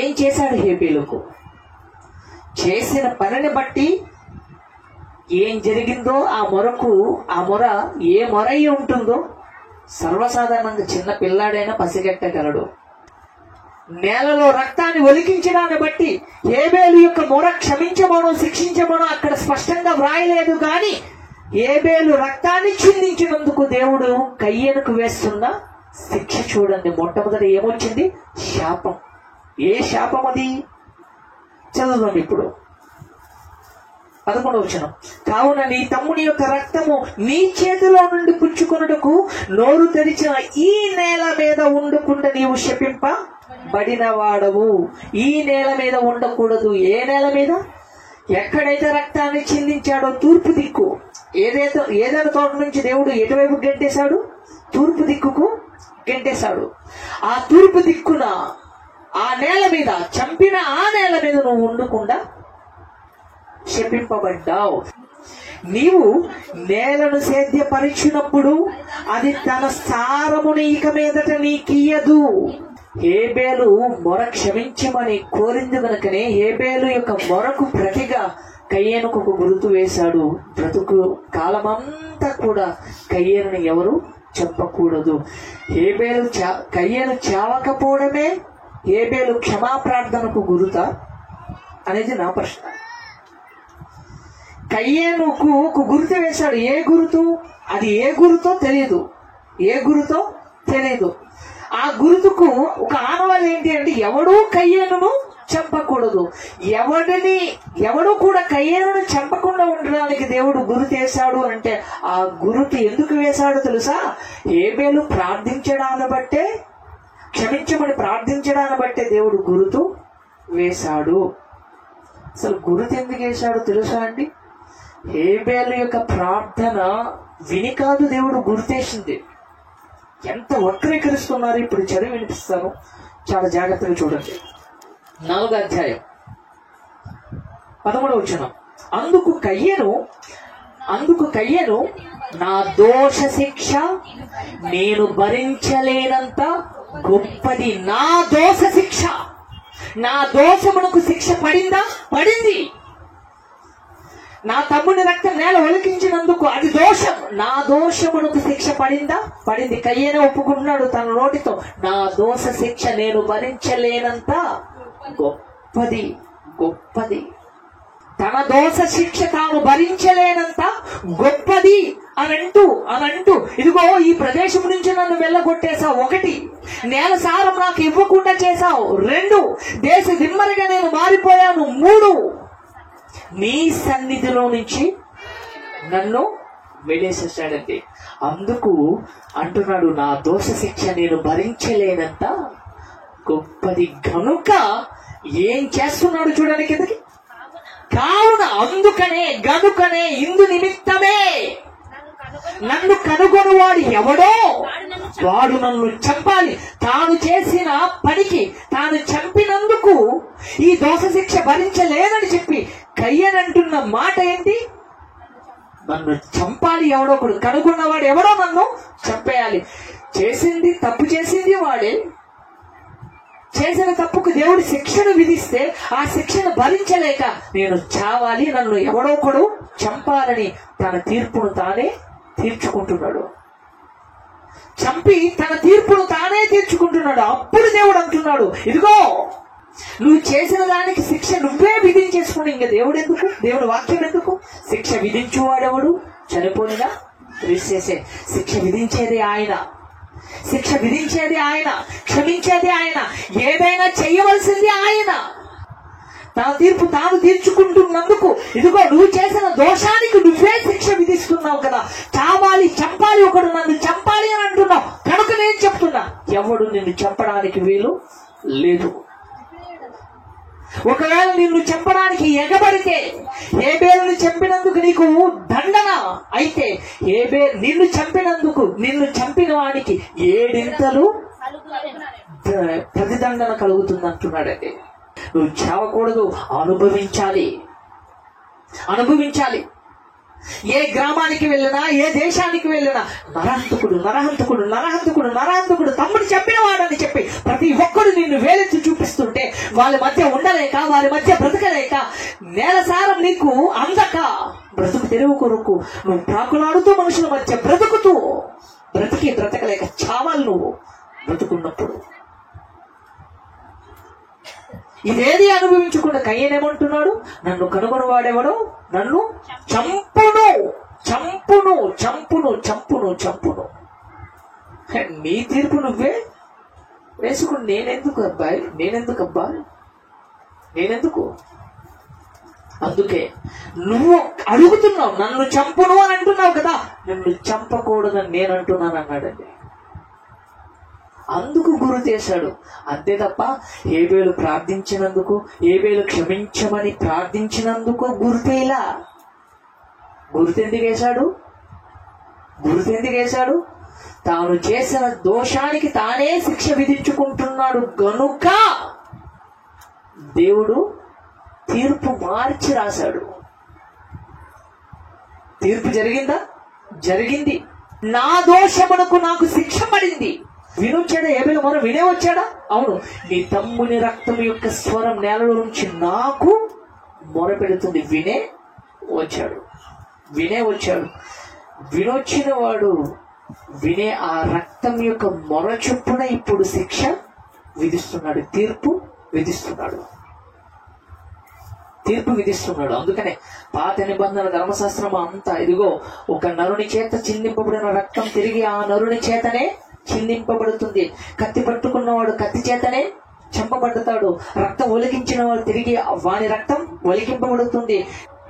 ఏం చేశాడు? హేబేలుకు చేసిన పనిని బట్టి ఏం జరిగిందో ఆ మొర ఏ మొర అయి ఉంటుందో సర్వసాధారణంగా చిన్న పిల్లాడైనా పసిగట్టగలడు. నేలలో రక్తాన్ని ఒలికించడాన్ని బట్టి హేబేలు యొక్క మొర క్షమించమనో శిక్షించమనో అక్కడ స్పష్టంగా వ్రాయలేదు. కానీ హేబేలు రక్తాన్ని చిందించినందుకు దేవుడు కయ్యేనుకు వేస్తున్న శిక్ష చూడండి. మొట్టమొదటి ఏమొచ్చింది? శాపం. ఏ శాపం అది? చదువుదాం ఇప్పుడు 11వ వచనం. కావున నీ తమ్ముని యొక్క రక్తము నీ చేతిలో నుండి పుచ్చుకొనుటకు నోరు తెరిచిన ఈ నేల మీద ఉండకుండా నీవు శపింపబడిన వాడవు. ఈ నేల మీద ఉండకూడదు. ఏ నేల మీద? ఎక్కడైతే రక్తాన్ని చిందించాడో తూర్పు దిక్కు. ఏదైనా తోట నుంచి దేవుడు ఎటువైపు గెంటేశాడు? తూర్పు దిక్కుకు గెంటేశాడు. ఆ తూర్పు దిక్కున ఆ నేల మీద, చంపిన ఆ నేల మీద నువ్వు ఉండకుండా శపింపబడ్డావు. నీవు నేలను సేద్యపరిచినప్పుడు అది తన సారమును ఇక మీదట నీకియ్యదు. హేబేలు మొర క్షమించమని కోరింది కనుకనే హేబేలు యొక్క మొరకు ప్రతిగా కయ్యేనుకు ఒక గుర్తు వేశాడు. బ్రతుకు కాలమంతా కూడా కయ్యేనుని ఎవరు చెప్పకూడదు. కయ్యేను చావకపోవడమే హేబేలు క్షమాప్రార్థనకు గురుతా అనేది నా ప్రశ్న. కయ్యేనుకు ఒక గుర్తు వేశాడు. ఏ గుర్తు? అది ఏ గుర్తో తెలియదు. ఏ గుర్తో తెలియదు. ఆ గుర్తుకు ఒక ఆనవాళ్ళు ఏంటి అంటే ఎవడూ కయ్యేనును చంపకూడదు. ఎవడు కూడా కయ్యేనును చంపకుండా ఉండడానికి దేవుడు గుర్తు వేశాడు అంటే ఆ గుర్తు ఎందుకు వేశాడో తెలుసా? హేబేలు ప్రార్థించడాన్ని బట్టే, క్షమించమని ప్రార్థించడాన్ని బట్టే దేవుడు గుర్తు వేశాడు. అసలు గుర్తు ఎందుకు వేశాడో తెలుసా అండి? హేబేలు యొక్క ప్రార్థన విని కాదు దేవుడు గుర్తేసింది. ఎంత వక్రీకరిస్తున్నారు ఇప్పుడు చదివి వినిపిస్తాను, చాలా జాగ్రత్తగా చూడండి. 4వ అధ్యాయం 13వ వచనం. అందుకు కయ్యను నా దోష శిక్ష నేను భరించలేనంత గొప్పది. నా దోష శిక్ష, నా దోషమునకు శిక్ష పడిందా? పడింది. నా తమ్ముని రక్తం నేల ఒలికించినందుకు అది దోషం. నా దోషమునకు శిక్ష పడిందా? పడింది. కయ్యనే ఒప్పుకుంటున్నాడు తన నోటితో, నా దోష శిక్ష నేను భరించలేనంత గొప్పది. గొప్పది. తన దోష శిక్ష తాను భరించలేనంత గొప్పది అనంటూ ఇదిగో ఈ ప్రదేశం నుంచి నన్ను వెళ్ళగొట్టేశావు. 1, నేల సారం నాకు ఇవ్వకుండా చేశావు. 2, దేశ దిమ్మరిగా నేను మారిపోయాను. 3, నీ సన్నిధిలో నుంచి నన్ను వెళ్ళేసేసాడంటే అందుకు అంటున్నాడు, నా దోష శిక్ష నేను భరించలేనంత గొప్పది. గనుక ఏం చేస్తున్నాడు చూడండి కిందకి. కావున గనుకనే ఇందు నిమిత్తమే నన్ను కనుగొనువాడు ఎవడో వాడు నన్ను చంపాలి. తాను చేసిన పనికి తాను చంపినందుకు ఈ దోష శిక్ష భరించలేదని చెప్పి కయ్యనంటున్న మాట ఏంటి? నన్ను చంపాలి ఎవడో ఒకడు, కనుగొన్నవాడు ఎవడో నన్ను చంపేయాలి. తప్పు చేసింది వాడే. చేసిన తప్పుకు దేవుడు శిక్షను విధిస్తే ఆ శిక్షను భరించలేక నేను చావాలి, నన్ను ఎవడో ఒకడు చంపాలని తన తీర్పును తానే తీర్చుకుంటున్నాడు. చంపి తన తీర్పును తానే తీర్చుకుంటున్నాడు. అప్పుడు దేవుడు అంటున్నాడు, ఇదిగో నువ్వు చేసిన దానికి శిక్ష నువ్వే విధించేసుకుని ఇంకా దేవుడు వాక్యం ఎందుకు? శిక్ష విధించువాడెవడు? చనిపోయినా చేసే శిక్ష విధించేది ఆయన. శిక్ష విధించేది ఆయన, క్షమించేది ఆయన, ఏదైనా చేయవలసింది ఆయన. తన తీర్పు తాను తీర్చుకుంటున్నందుకు ఇదిగో నువ్వు చేసిన దోషానికి నువ్వే శిక్ష విధిస్తున్నావు కదా. చావాలి, చంపాలి, ఒకడు నన్ను చంపాలి అని అంటున్నావు. కనుక నేను చెప్తున్నా, ఎవడు నిన్ను చంపడానికి వీలు లేదు. ఒకవేళ నిన్ను చంపడానికి ఎగబడితే హేబేలును చంపినందుకు నీకు దండన అయితే నిన్ను చంపిన వానికి 7 ప్రతిదండన కలుగుతుంది అంటున్నాడండి. నువ్వు చావకూడదు, అనుభవించాలి. ఏ గ్రామానికి వెళ్ళినా, ఏ దేశానికి వెళ్ళినా నరహంతకుడు తమ్ముడు చెప్పిన వాడని చెప్పి ప్రతి ఒక్కరు నిన్ను వేలెత్తి చూపిస్తుంటే వాళ్ళ మధ్య ఉండలేక, వారి మధ్య బ్రతకలేక, నేలసారం నీకు అందక బ్రతుకు తెరువు కొరకు నువ్వు ప్రాకులాడుతూ మనుషుల మధ్య బ్రతకలేక చావాలి నువ్వు బ్రతుకున్నప్పుడు. ఇదేది అనుభవించకుండా కయ్యనేమంటున్నాడు, నన్ను కనుగొనవాడెవడో నన్ను చంపును. నీ తీర్పు నువ్వే వేసుకుని నేనెందుకు? అందుకే నువ్వు అడుగుతున్నావు, నన్ను చంపును అని అంటున్నావు కదా, నన్ను చంపకూడదని నేను అంటున్నాను అన్నాడండి. అందుకు గురు చేశాడు. అంతే తప్ప హేబేలు క్షమించమని ప్రార్థించినందుకు గుర్తేలా. గుర్తెందుకు వేశాడు? తాను చేసిన దోషానికి తానే శిక్ష విధించుకుంటున్నాడు గనుక దేవుడు తీర్పు మార్చి రాశాడు. తీర్పు జరిగిందా? జరిగింది. నా దోషమునకు నాకు శిక్ష పడింది. వినొచ్చాడా హేబేలు మొర? వినే వచ్చాడా? అవును. నీ తమ్ముని రక్తం యొక్క స్వరం నేలలో నుంచి నాకు మొరపెడుతుంది. వినే వచ్చాడు. వినొచ్చిన వాడు వినే ఆ రక్తం యొక్క మొర చొప్పున ఇప్పుడు శిక్ష విధిస్తున్నాడు, తీర్పు విధిస్తున్నాడు. అందుకనే పాత నిబంధన ధర్మశాస్త్రం అంతా ఇదిగో ఒక నరుని చేత చిందింపబడిన రక్తం తిరిగి ఆ నరుని చేతనే చిందింపబడుతుంది. కత్తి పట్టుకున్నవాడు కత్తి చేతనే చంపబడతాడు. రక్తం ఒలికించిన వాడు తిరిగి వాని రక్తం ఒలికింపబడుతుంది.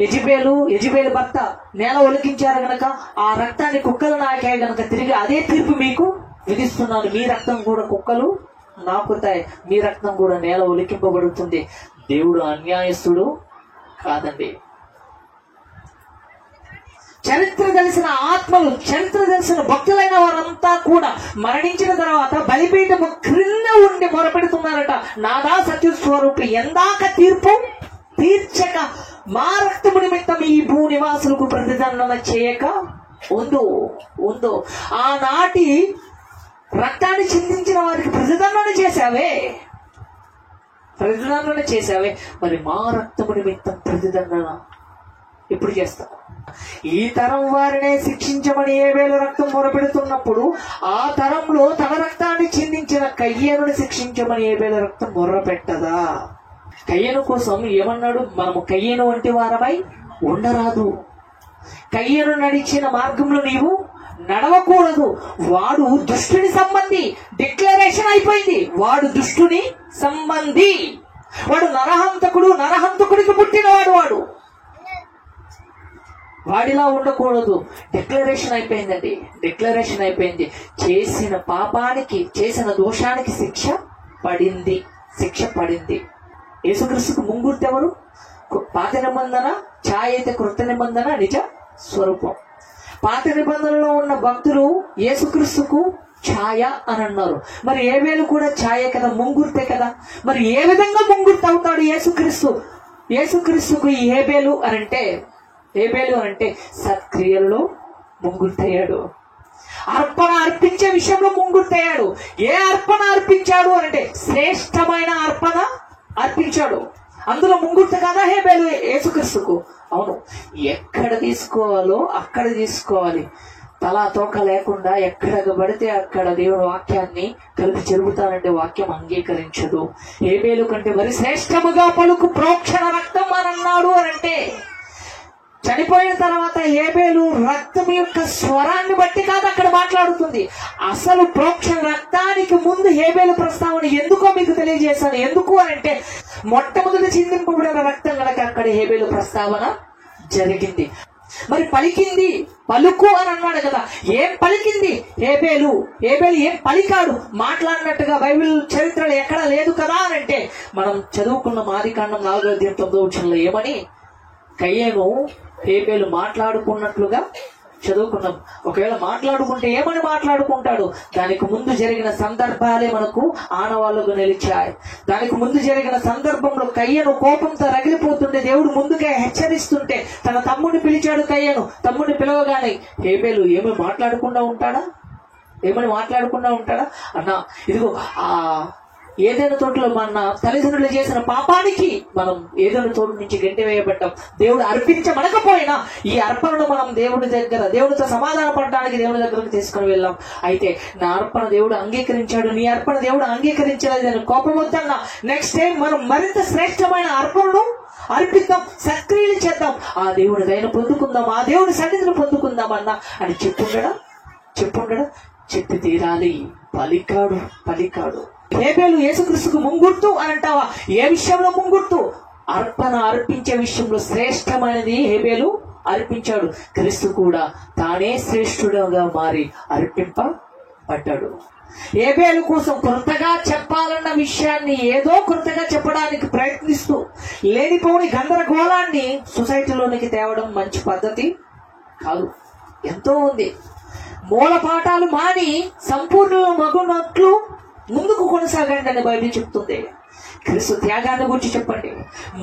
యెజబేలు భర్త నేల ఒలికించారు గనక ఆ రక్తాన్ని కుక్కలు నాకాయి గనక తిరిగి అదే తీర్పు మీకు విధిస్తున్నాను. మీ రక్తం కూడా కుక్కలు నాకుతాయి, మీ రక్తం కూడా నేల ఒలికింపబడుతుంది. దేవుడు అన్యాయస్తుడు కాదండి. చరిత్ర తెలిసిన ఆత్మలు, చరిత్ర తెలిసిన భక్తులైన వారంతా కూడా మరణించిన తర్వాత బలిపీఠము క్రింద ఉండి మొరపెడుతున్నారట, నాదా సత్యస్వరూపి, ఎందాక తీర్పు తీర్చక మా రక్తము నిమిత్తం ఈ భూ నివాసులకు ప్రతిదండన చేయక ఉందో. ఆనాటి రక్తాన్ని చిందించిన వారికి ప్రతిదండన చేశావే, మరి మా రక్తము నిమిత్తం ప్రతిదండన ఎప్పుడు చేస్తావు? ఈ తరం వారినే శిక్షించమని హేబెలు రక్తం మొరపెడుతున్నప్పుడు ఆ తరంలో తన రక్తాన్ని చిందించిన కయ్యనుని శిక్షించమని హేబెలు రక్తం మొర్రపెట్టదా? కయ్యను కోసం ఏమన్నాడు? మనము కయ్యను వంటి వారమై ఉండరాదు, కయ్యను నడిచిన మార్గంలో నీవు నడవకూడదు, వాడు దుష్టుని సంబంధి. డిక్లరేషన్ అయిపోయింది, వాడు దుష్టుని సంబంధి, వాడు నరహంతకుడికి పుట్టినవాడు, వాడిలా ఉండకూడదు. డిక్లరేషన్ అయిపోయింది. చేసిన పాపానికి, చేసిన దోషానికి శిక్ష పడింది. యేసుక్రీస్తుకు ముంగుర్తు ఎవరు? పాత నిబంధన ఛాయ అయితే కృత నిబంధన నిజ స్వరూపం. పాత నిబంధనలో ఉన్న భక్తులు యేసుక్రీస్తుకు ఛాయ అని అన్నారు. మరి హేబెలు కూడా ఛాయే కదా, ముంగుర్తే కదా. మరి ఏ విధంగా ముంగుర్తు అవుతాడు యేసుక్రీస్తుకు ఈ హేబెలు అంటే సత్క్రియల్లో ముంగుర్తయ్యాడు, అర్పణ అర్పించే విషయంలో ముంగుర్తయ్యాడు. ఏ అర్పణ అర్పించాడు అంటే శ్రేష్టమైన అర్పణ అర్పించాడు. అందులో ముంగుర్తు కదా హేబెలు యేసుక్రీస్తుకు. అవును, ఎక్కడ తీసుకోవాలో అక్కడ తీసుకోవాలి, తలా తోక లేకుండా ఎక్కడ పడితే అక్కడ దేవుని వాక్యాన్ని కలిపి చెరుపుతానంటే వాక్యం అంగీకరించదు. హేబెలు కంటే మరి శ్రేష్టముగా పలుకు ప్రోక్షణ రక్తం అని అన్నాడు అంటే చనిపోయిన తర్వాత హేబెలు రక్తం యొక్క స్వరాన్ని బట్టి కాదు అక్కడ మాట్లాడుతుంది. అసలు ప్రోక్షణ రక్తానికి ముందు హేబెలు ప్రస్తావన ఎందుకో మీకు తెలియజేశాను. ఎందుకు అంటే మొట్టమొదటి చిందింపబడిన రక్తం కనుక అక్కడ హేబెలు ప్రస్తావన జరిగింది. మరి పలుకు అని అన్నాడు కదా, ఏం పలికింది హేబెలు ఏం పలికాడు? మాట్లాడినట్టుగా బైబిల్ చరిత్రలో ఎక్కడ లేదు కదా అని అంటే మనం చదువుకున్న ఆదికాండం 4:9 ఏమని కయ్యను హేబెలు మాట్లాడుకున్నట్లుగా చదువుకున్నాం. ఒకవేళ మాట్లాడుకుంటే ఏమని మాట్లాడుకుంటాడు? దానికి ముందు జరిగిన సందర్భాలే మనకు ఆనవాళ్ళకు నిలిచాయి. దానికి ముందు జరిగిన సందర్భంలో కయ్యను కోపంతో రగిలిపోతుంటే దేవుడు ముందుగా హెచ్చరిస్తుంటే తన తమ్ముడిని పిలిచాడు. కయ్యను తమ్ముడిని పిలవగానే హేబెలు ఏమని మాట్లాడకుండా ఉంటాడా అన్న? ఇదిగో ఆ ఏదైనా తోటలో మన తల్లిదండ్రులు చేసిన పాపానికి మనం ఏదైనా తోట నుంచి గంటి వేయబడ్డాం. దేవుడు అర్పించమనకపోయినా ఈ అర్పణను మనం దేవుడితో సమాధాన పడడానికి దేవుడి దగ్గరకు తీసుకుని వెళ్ళాం. అయితే నా అర్పణ దేవుడు అంగీకరించాడు, నీ అర్పణ దేవుడు అంగీకరించలేదు అని కోపం వద్దన్నా నెక్స్ట్ టైం మనం మరింత శ్రేష్టమైన అర్పణను అర్పిద్దాం, సత్క్రియలు చేద్దాం, ఆ దేవుని దయను పొందుకుందాం, ఆ దేవుని సన్నిధిని పొందుకుందాం అని చెప్పుండడా? చెప్పి తీరాలి. పలికాడు. హేబెలు యేసుక్రీస్తుకు ముంగుర్తు అని అంటావా? ఏ విషయంలో ముంగుర్తు? అర్పణ అర్పించే విషయంలో శ్రేష్టమైనది హేబెలు అర్పించాడు. క్రీస్తు కూడా తానే శ్రేష్ఠుడుగా మారి అర్పింపబడ్డాడు. హేబెలు కోసం కొత్తగా చెప్పాలన్న విషయాన్ని ఏదో కొత్తగా చెప్పడానికి ప్రయత్నిస్తూ లేనిపోని గందరగోళాన్ని సొసైటీలోనికి తేవడం మంచి పద్ధతి కాదు. ఎంతో ఉంది. మూల పాఠాలు మాని సంపూర్ణ మగునట్లు ముందుకు కొనసాగండి అని బైబిల్ చెప్తుంది. క్రీస్తు త్యాగాన్ని గురించి చెప్పండి,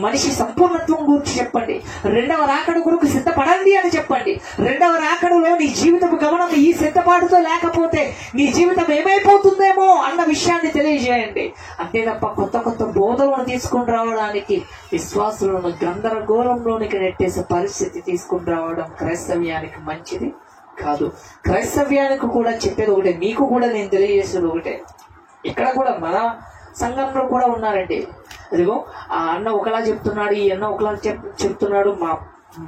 మనిషి సంపూర్ణత్వం గురించి చెప్పండి, రెండవ రాకడ కొరకు సిద్ధపడండి అని చెప్పండి. రెండవ రాకడలో నీ జీవితపు గమనం ఈ సిద్ధపాటుతో లేకపోతే నీ జీవితం ఏమైపోతుందేమో అన్న విషయాన్ని తెలియజేయండి. అంతే తప్ప కొత్త బోధనలను తీసుకుని రావడానికి విశ్వాసులను గందరగోళంలోనికి నెట్టేసే పరిస్థితి తీసుకుని రావడం క్రైస్తవ్యానికి మంచిది కాదు. క్రైస్తవ్యానికి కూడా చెప్పేది ఒకటే, మీకు కూడా నేను తెలియజేసేది ఒకటే. ఇక్కడ కూడా మన సంఘంలో కూడా ఉన్నారండి. అదిగో ఆ అన్న ఒకలా చెప్తున్నాడు, ఈ అన్న ఒకలా చెప్తున్నాడు. మా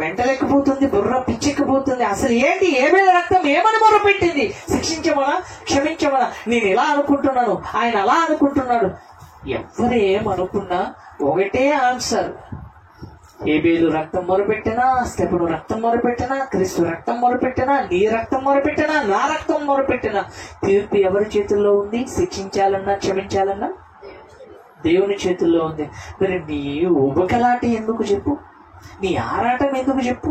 మెంటలెక్కిపోతుంది, బుర్ర పిచ్చెక్కిపోతుంది. అసలు ఏంటి హేబెలు రక్తం ఏమని మొర పెట్టింది? శిక్షించమనా, క్షమించమనా? నేను ఇలా అనుకుంటున్నాను, ఆయన అలా అనుకుంటున్నాడు. ఎవరు ఏమనుకున్నా ఒకటే ఆన్సర్. హేబెలు రక్తం మొరపెట్టినా, స్టెఫను రక్తం మొరపెట్టినా, క్రీస్తు రక్తం మొరపెట్టినా, నీ రక్తం మొరపెట్టినా, నా రక్తం మొరపెట్టినా తీర్పు ఎవరి చేతుల్లో ఉంది? శిక్షించాలన్నా క్షమించాలన్నా దేవుని చేతుల్లో ఉంది. మరి నీ ఉబకలాట ఎందుకు చెప్పు? నీ ఆరాటం ఎందుకు చెప్పు?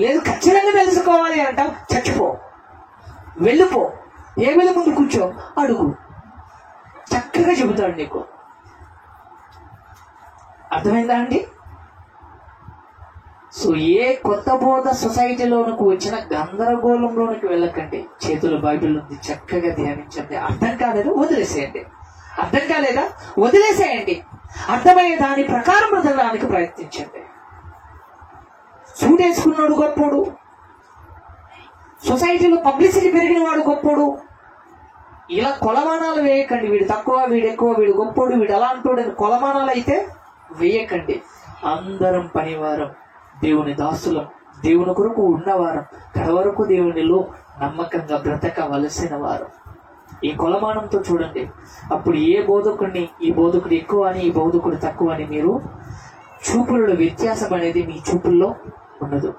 లేదు ఖచ్చితంగా తెలుసుకోవాలి అంటాం, చచ్చిపో, వెళ్ళిపో, టేబుల్ ముందు కూర్చో, అడుగు, చక్కగా చెబుతాడు నీకు. అర్థమైందా అండి? సో ఏ కొత్త బోధ సొసైటీలోనికి వచ్చిన గందరగోళంలోనికి వెళ్ళకండి. చేతుల బైబిల్ ఉంది, చక్కగా ధ్యానించండి. అర్థం కాలేదా వదిలేసేయండి, అర్థం కాలేదా వదిలేసేయండి, అర్థమయ్యే దాని ప్రకారం బ్రతకడానికి ప్రయత్నించండి. సూట్ వేసుకున్నాడు గొప్పోడు, సొసైటీలో పబ్లిసిటీ పెరిగిన వాడు గొప్పోడు, ఇలా కొలమానాలు వేయకండి. వీడు తక్కువ, వీడు ఎక్కువ, వీడు గొప్పోడు, వీడు అలా అంటాడు అని కొలమానాలు అయితే వేయకండి. అందరం పనివారం, దేవుని దాసులం, దేవుని కొరకు ఉన్నవారం, కడవరకు దేవునిలో నమ్మకంగా బ్రతకవలసిన వారు. ఈ కొలమానంతో చూడండి. అప్పుడు ఏ బోధకుడిని ఈ బోధకుడు ఎక్కువ అని, ఈ బోధకుడు తక్కువ అని మీరు చూపులలో వ్యత్యాసం అనేది మీ చూపుల్లో ఉండదు.